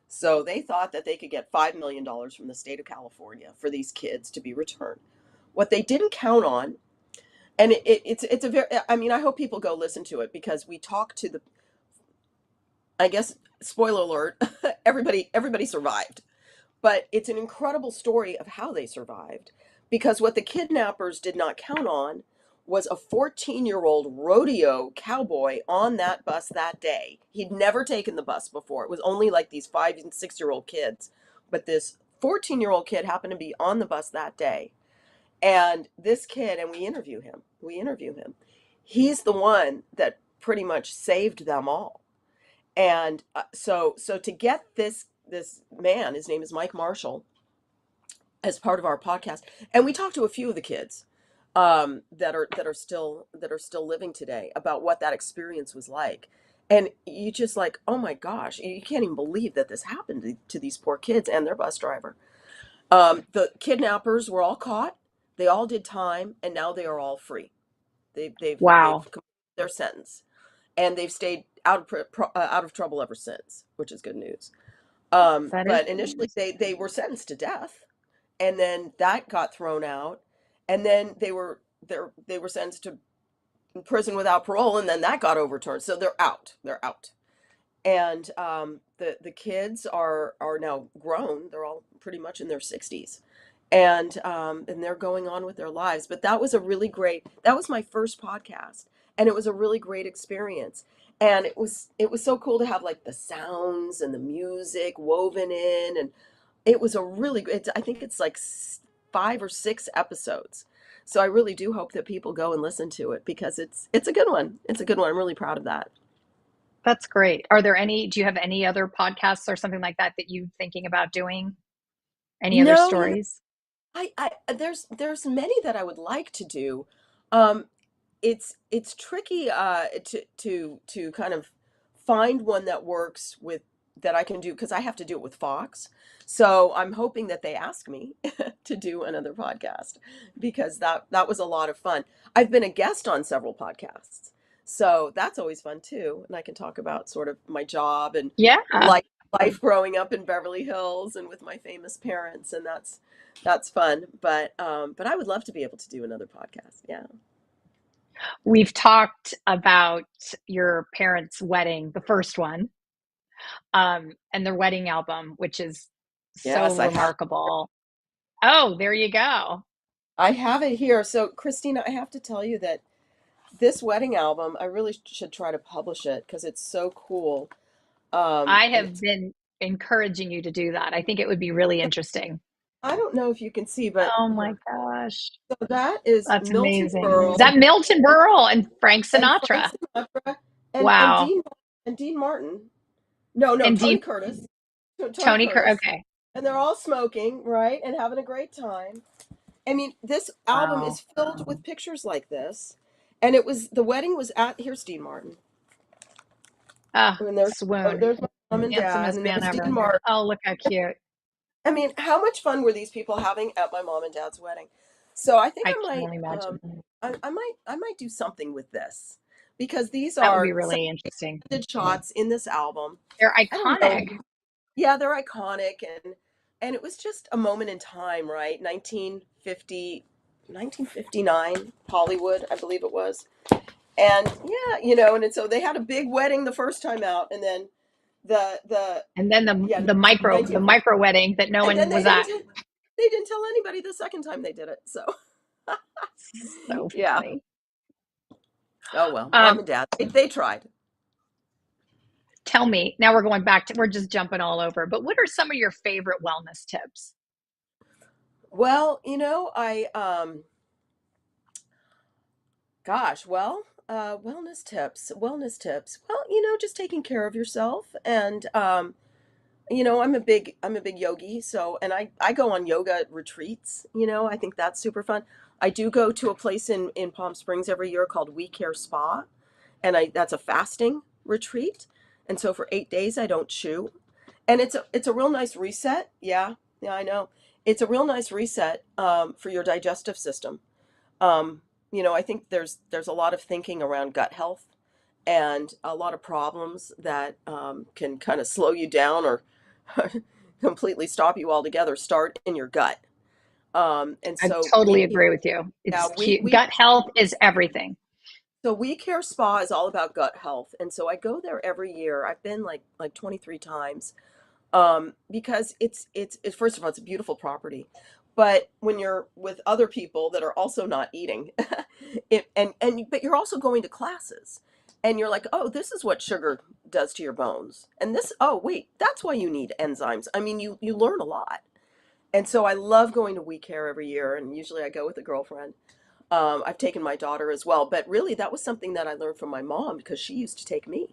So they thought that they could get $5 million from the state of California for these kids to be returned. What they didn't count on, and it's a very, I mean, I hope people go listen to it because we talk to the, I guess, spoiler alert, everybody survived. But it's an incredible story of how they survived, because what the kidnappers did not count on was a 14-year-old rodeo cowboy on that bus that day. He'd never taken the bus before. It was only like these 5 and 6-year-old kids. But this 14-year-old kid happened to be on the bus that day. And this kid, and we interview him. He's the one that pretty much saved them all. And so to get this man, his name is Mike Marshall, as part of our podcast, and we talked to a few of the kids that are still living today about what that experience was like. And you just like, oh my gosh, you can't even believe that this happened to these poor kids and their bus driver. The kidnappers were all caught. They all did time, and now they are all free. They've Wow. completed their sentence, and they've stayed out of trouble ever since, which is good news. That is But initially, they were sentenced to death, and then that got thrown out, and then they were sentenced to prison without parole, and then that got overturned. So they're out. They're out. And the kids are now grown. They're all pretty much in their 60s, and they're going on with their lives. But that was a really great. That was my first podcast, and it was a really great experience. And it was so cool to have like the sounds and the music woven in, and it was a really good. I think it's like 5 or 6 episodes. So I really do hope that people go and listen to it because it's a good one. It's a good one. I'm really proud of that. that's great. Do you have any other podcasts or something like that that you're thinking about doing? Any other No, stories? there's many that I would like to do. Um, it's tricky to kind of find one that works with that I can do because I have to do it with Fox. So I'm hoping that they ask me to do another podcast because that was a lot of fun. I've been a guest on several podcasts. So that's always fun too. And I can talk about sort of my job and Yeah. life life growing up in Beverly Hills and with my famous parents, and that's fun. But I would love to be able to do another podcast. Yeah. We've talked about your parents' wedding, the first one, and their wedding album, which is so Yes, remarkable. Oh, there you go. I have it here. So Christina, I have to tell you that this wedding album, I really should try to publish it because it's so cool. I And have been encouraging you to do that. I think it would be really interesting. I don't know if you can see, but Oh my here. gosh. So that is That's Milton amazing. Is Berle that Milton Berle and Frank and Frank Sinatra? Sinatra and Wow. Dean Martin. No, And Tony Dean Curtis. Tony Tony Curtis. Okay. And they're all smoking, right? And having a great time. I mean, this album Wow. is filled with pictures like this. And the wedding was here's Dean Martin. Ah, And there's, oh, swoon. there's my mom and dad, Handsomest and man there's Dean ever. Martin. Oh, look how cute. I mean, how much fun were these people having at my mom and dad's wedding? So I think I I can might, only imagine. I might do something with this because these That would be are some really interesting. good shots in this album. They're I don't know. iconic. Yeah, they're iconic, and it was just a moment in time, right? 1959, Hollywood, I believe it was. And yeah, and so they had a big wedding the first time out, and then the And then the yeah, the micro the 1950, micro wedding that no and then one was at. they didn't tell anybody the second time they did it. So So yeah. funny. Oh well, mom Um, and dad, they tried. Tell me, now we're just jumping all over, but what are some of your favorite wellness tips? Well, gosh, well, wellness tips. Well, just taking care of yourself, and I'm a big yogi, so and I go on yoga retreats. I think that's super fun. I do go to a place in Palm Springs every year called We Care Spa, and that's a fasting retreat, and so for 8 days I don't chew, and it's a real nice reset. Yeah, yeah, I know. It's a real nice reset for your digestive system. I think there's a lot of thinking around gut health and a lot of problems that can kind of slow you down or completely stop you altogether start in your gut. And I so totally agree with you. yeah, It's cute. Gut health is everything. We Care Spa is all about gut health, and so I go there every year. I've been like 23 times, because it's first of all, it's a beautiful property, but when you're with other people that are also not eating, but you're also going to classes, and you're like, oh, this is what sugar does to your bones, and this, oh wait, that's why you need enzymes. I mean, you learn a lot, And so I love going to We Care every year, and usually I go with a girlfriend. I've taken my daughter as well, but really that was something that I learned from my mom because she used to take me.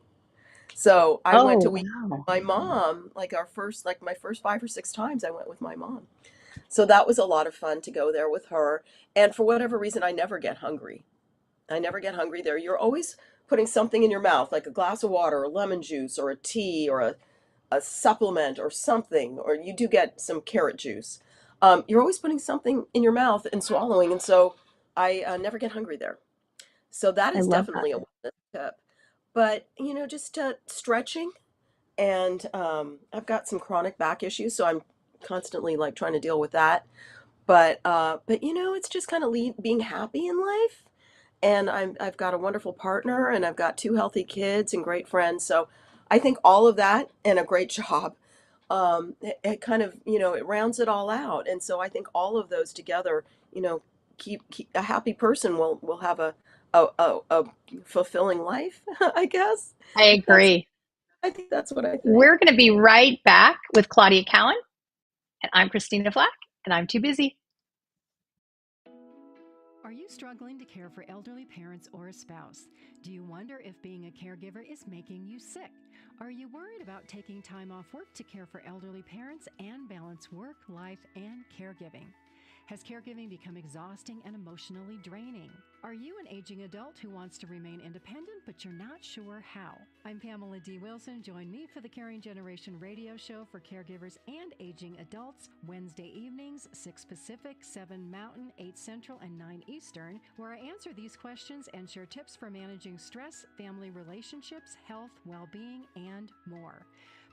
So I went to Oh, We Care wow. with my mom, like my first 5 or 6 times I went with my mom. So that was a lot of fun to go there with her. And for whatever reason, I never get hungry. I never get hungry there. You're always putting something in your mouth, like a glass of water or lemon juice or a tea or a supplement or something, or you do get some carrot juice. You're always putting something in your mouth and swallowing. And so I never get hungry there. So that I is love that. definitely a wellness tip. But, just stretching. And I've got some chronic back issues, so I'm constantly like trying to deal with that. But it's just kind of being happy in life. And I've got a wonderful partner, and I've got 2 healthy kids and great friends. So I think all of that and a great job, it kind of, it rounds it all out. And so I think all of those together, keep a happy person will have a fulfilling life, I guess. I That's agree. I think that's what I think. We're going to be right back with Claudia Cowan, and I'm Christina Flach, and I'm too busy. Are you struggling to care for elderly parents or a spouse? Do you wonder if being a caregiver is making you sick? Are you worried about taking time off work to care for elderly parents and balance work, life, and caregiving? Has caregiving become exhausting and emotionally draining? Are you an aging adult who wants to remain independent, but you're not sure how? I'm Pamela D. Wilson. Join me for the Caring Generation radio show for caregivers and aging adults, Wednesday evenings, 6 Pacific, 7 Mountain, 8 Central, and 9 Eastern, where I answer these questions and share tips for managing stress, family relationships, health, well-being, and more.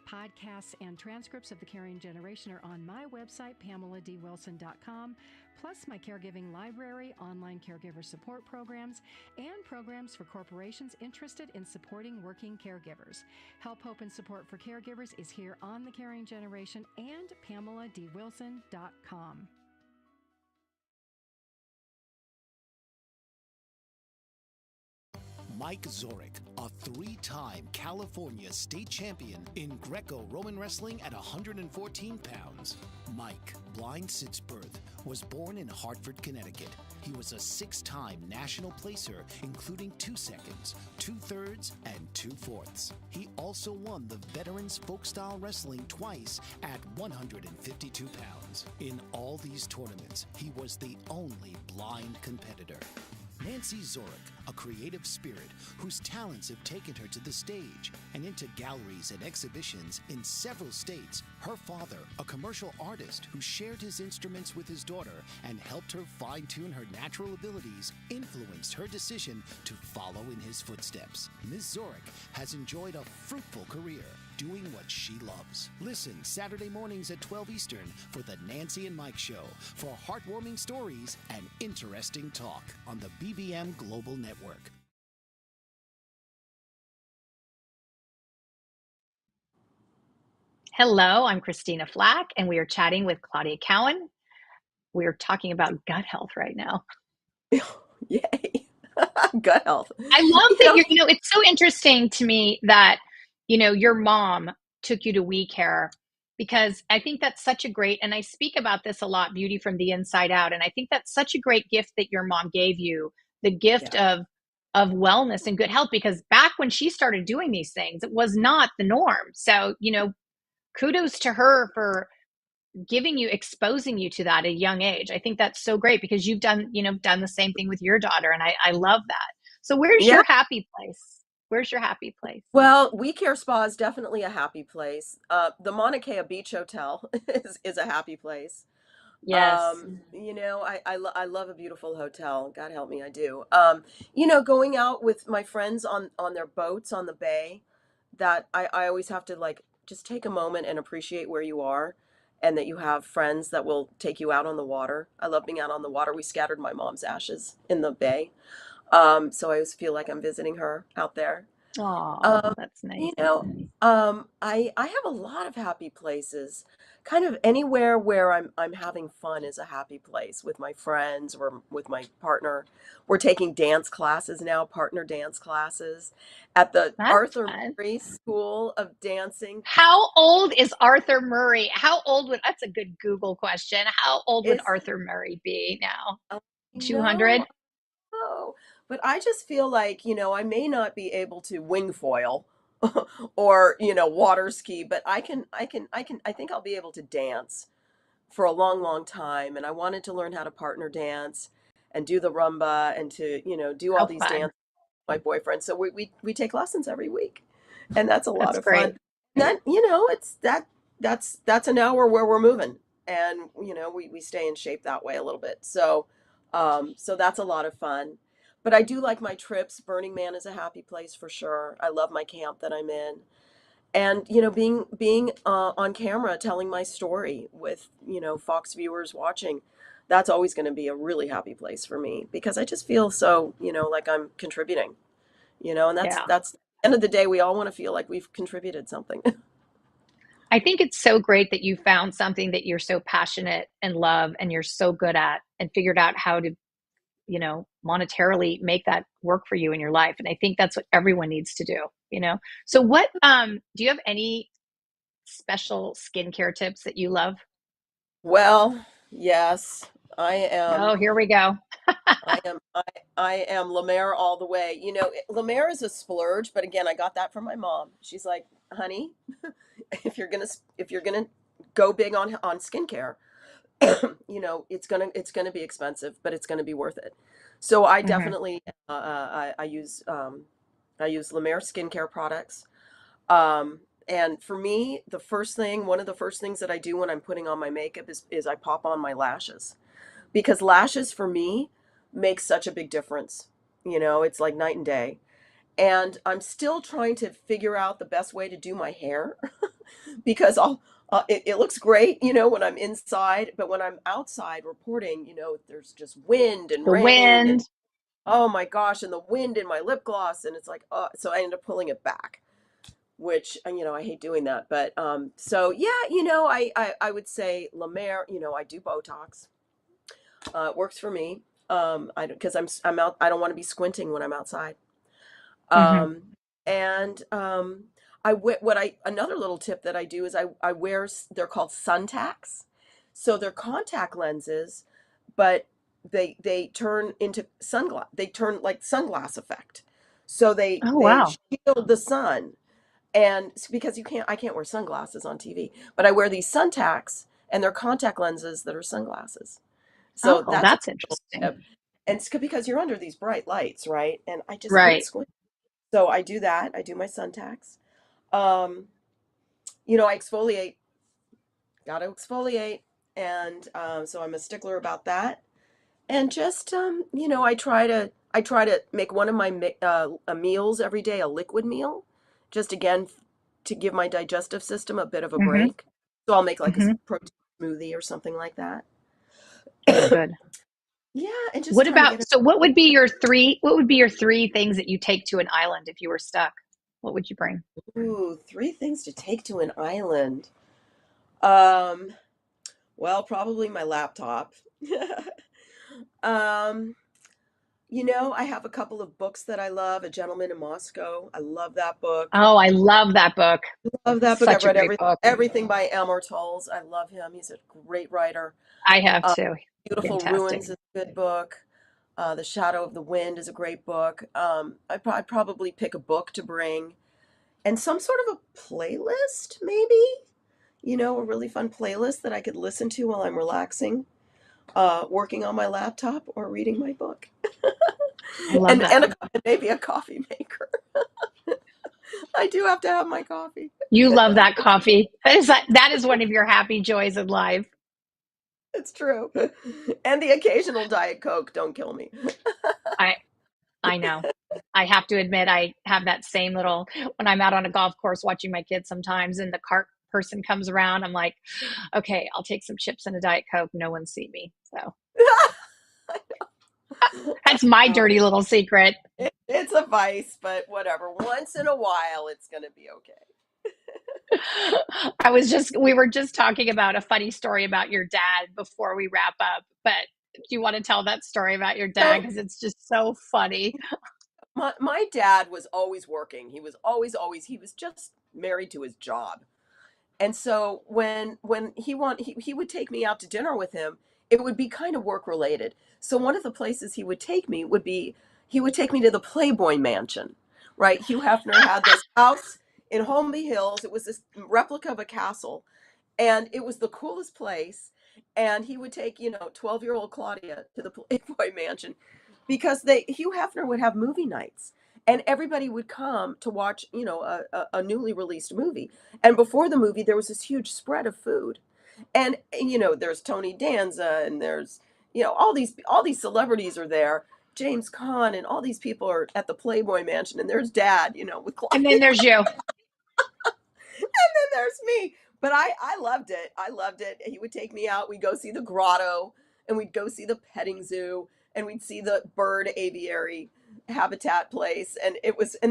Podcasts and transcripts of The Caring Generation are on my website, PamelaDWilson.com, plus my caregiving library, online caregiver support programs, and programs for corporations interested in supporting working caregivers. Help, hope, and support for caregivers is here on The Caring Generation and PamelaDWilson.com. Mike Zorich, a 3-time California state champion in Greco-Roman wrestling at 114 pounds. Mike, blind since birth, was born in Hartford, Connecticut. He was a 6-time national placer, including 2 seconds, 2 thirds, and 2 fourths. He also won the Veterans Folk-Style Wrestling twice at 152 pounds. In all these tournaments, he was the only blind competitor. Nancy Zorich, a creative spirit whose talents have taken her to the stage and into galleries and exhibitions in several states. Her father, a commercial artist who shared his instruments with his daughter and helped her fine-tune her natural abilities, influenced her decision to follow in his footsteps. Ms. Zorich has enjoyed a fruitful career doing what she loves. Listen Saturday mornings at 12 Eastern for the Nancy and Mike Show for heartwarming stories and interesting talk on the BBM Global Network. Hello, I'm Christina Flach, and we are chatting with Claudia Cowan. We are talking about gut health right now. Yay. Gut health. I love You that know, it's so interesting to me that, your mom took you to We Care, because I think that's such a great, and I speak about this a lot, beauty from the inside out. And I think that's such a great gift that your mom gave you, the gift yeah. of wellness and good health, because back when she started doing these things, it was not the norm. So, kudos to her for exposing you to that at a young age. I think that's so great because you've done the same thing with your daughter. And I love that. So where's Yeah. your happy place? Where's your happy place? Well, We Care Spa is definitely a happy place. The Mauna Kea Beach Hotel is a happy place. Yes. I love a beautiful hotel. God help me, I do. Going out with my friends on their boats on the bay, that I always have to like just take a moment and appreciate where you are, and that you have friends that will take you out on the water. I love being out on the water. We scattered my mom's ashes in the bay. So I always feel like I'm visiting her out there. Oh, Um, that's you nice. know, I have a lot of happy places. Kind of anywhere where I'm having fun is a happy place with my friends or with my partner. We're taking dance classes now, partner dance classes at the That's Arthur fun. Murray School of Dancing. How old is Arthur Murray? How old would, that's a good Google question. How old would Is Arthur Murray be now? no, 200? no, but I just feel like, I may not be able to wing foil or, water ski, but I think I'll be able to dance for a long, long time. And I wanted to learn how to partner dance and do the rumba and to, do all How these fun. dances with my boyfriend. So we take lessons every week, and that's a lot That's of fun. great. And it's that's an hour where we're moving, and we stay in shape that way a little bit. So that's a lot of fun. But I do like my trips. Burning Man is a happy place for sure. I love my camp that I'm in, and being on camera telling my story with Fox viewers watching, that's always going to be a really happy place for me because I just feel so like I'm contributing, and Yeah. that's at the end of the day we all want to feel like we've contributed something. I think it's so great that you found something that you're so passionate and love and you're so good at and figured out how to, monetarily make that work for you in your life. And I think that's what everyone needs to do. So what do you have any special skincare tips that you love? Well, yes, I Oh, am. here we go. I am La Mer all the way. La Mer is a splurge, but again, I got that from my mom. She's like, "Honey, if you're gonna go big on skincare, it's gonna be expensive, but it's gonna be worth it." So I Hmm. definitely I use La Mer skincare products. Um, and for me, one of the first things that I do when I'm putting on my makeup is I pop on my lashes because lashes for me make such a big difference. It's like night and day. And I'm still trying to figure out the best way to do my hair because it looks great, when I'm inside, but when I'm outside reporting, there's just wind and The rain and wind. oh my gosh, and the wind in my lip gloss, and it's like, so I end up pulling it back, which, I hate doing that. But so yeah, I would say La Mer, I do Botox. It works for me. I because I'm out. I don't want to be squinting when I'm outside. Hmm. Um, and what I another little tip that I do is I wear they're called Suntacks. So they're contact lenses, but they turn into sunglass. They turn like sunglass effect. So Oh, they wow. shield the sun. And because I can't wear sunglasses on TV, but I wear these Suntacks and they're contact lenses that are sunglasses. So Oh, that's a that's little interesting. tip. And it's because you're under these bright lights, right? And I just hate Right. squint. So I do that. I do my Suntacks. Um, I exfoliate. Got to exfoliate, and so I'm a stickler about that. And just I try to make one of my meals every day a liquid meal, just again to give my digestive system a bit of a Hmm. break. So I'll make like a Hmm. protein smoothie or something like that. Good. Yeah, and just What trying to about, get it. so what would be your three things that you take to an island if you were stuck? What would you bring? Ooh, three things to take to an island. Um, well, probably my laptop. Um, I have a couple of books that I love. A Gentleman in Moscow. I love that book. Oh, I love that book. Love that book. I've Such a read great book. everything by Elmer Tolls. I love him. He's a great writer. I have Uh, too. Beautiful Fantastic. Ruins is a good book. The Shadow of the Wind is a great book. I'd probably pick a book to bring and some sort of a playlist, maybe. A really fun playlist that I could listen to while I'm relaxing, working on my laptop or reading my book, I love and that. maybe a coffee maker. I do have to have my coffee. You love that coffee. That is one of your happy joys in life. It's true. And the occasional Diet Coke. Don't kill me. I I know. I have to admit I have that same little, when I'm out on a golf course watching my kids sometimes and the cart person comes around, I'm like, okay, I'll take some chips and a Diet Coke. No one see me. So That's my Oh, dirty little secret. it's a vice, but whatever. Once in a while, it's going to be okay. We were just talking about a funny story about your dad before we wrap up, but do you want to tell that story about your dad? So Because it's just so funny. my dad was always working. He was always, he was just married to his job. And so when he would take me out to dinner with him, it would be kind of work related. So one of the places he would take me would be he would take me to the Playboy Mansion, right? Hugh Hefner had this house in Holmby Hills. It was this replica of a castle, and it was the coolest place. And he would take 12-year-old Claudia to the Playboy Mansion because they Hugh Hefner would have movie nights, and everybody would come to watch a newly released movie. And before the movie there was this huge spread of food, and there's Tony Danza, and there's all these celebrities are there. James Caan and all these people are at the Playboy Mansion, and there's dad, with And Claudia. then there's you. Then there's me. But I loved it. I loved it. He would take me out. We'd go see the grotto, and we'd go see the petting zoo, and we'd see the bird aviary habitat place. And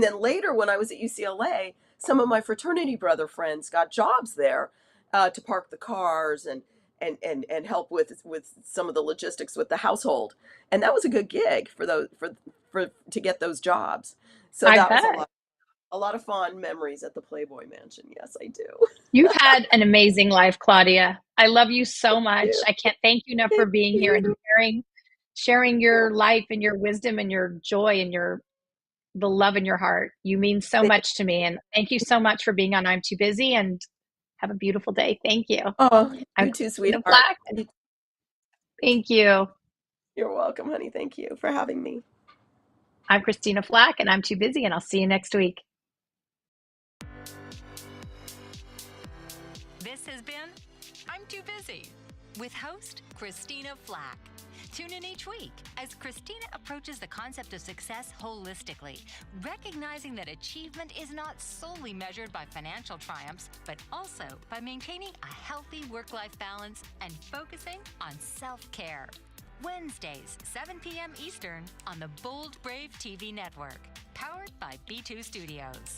then later when I was at UCLA, some of my fraternity brother friends got jobs there, to park the cars and help with some of the logistics with the household. And that was a good gig for those for to get those jobs. So I that was bet. a lot of fond memories at the Playboy Mansion. Yes, I do. You've had an amazing life, Claudia. I love you so much. You. I can't thank you enough for Thank being here and you. sharing your life and your wisdom and your joy and the love in your heart. You mean so Thank- much to me. And thank you so much for being on I'm Too Busy, and have a beautiful day. Thank you. Oh, I'm you too, Christina sweetheart. Flach. Thank you. You're welcome, honey. Thank you for having me. I'm Christina Flach, and I'm Too Busy, and I'll see you next week. This has been I'm Too Busy with host Christina Flach. Tune in each week as Christina approaches the concept of success holistically, recognizing that achievement is not solely measured by financial triumphs, but also by maintaining a healthy work-life balance and focusing on self-care. Wednesdays, 7 p.m. Eastern on the Bold Brave TV network, powered by B2 Studios.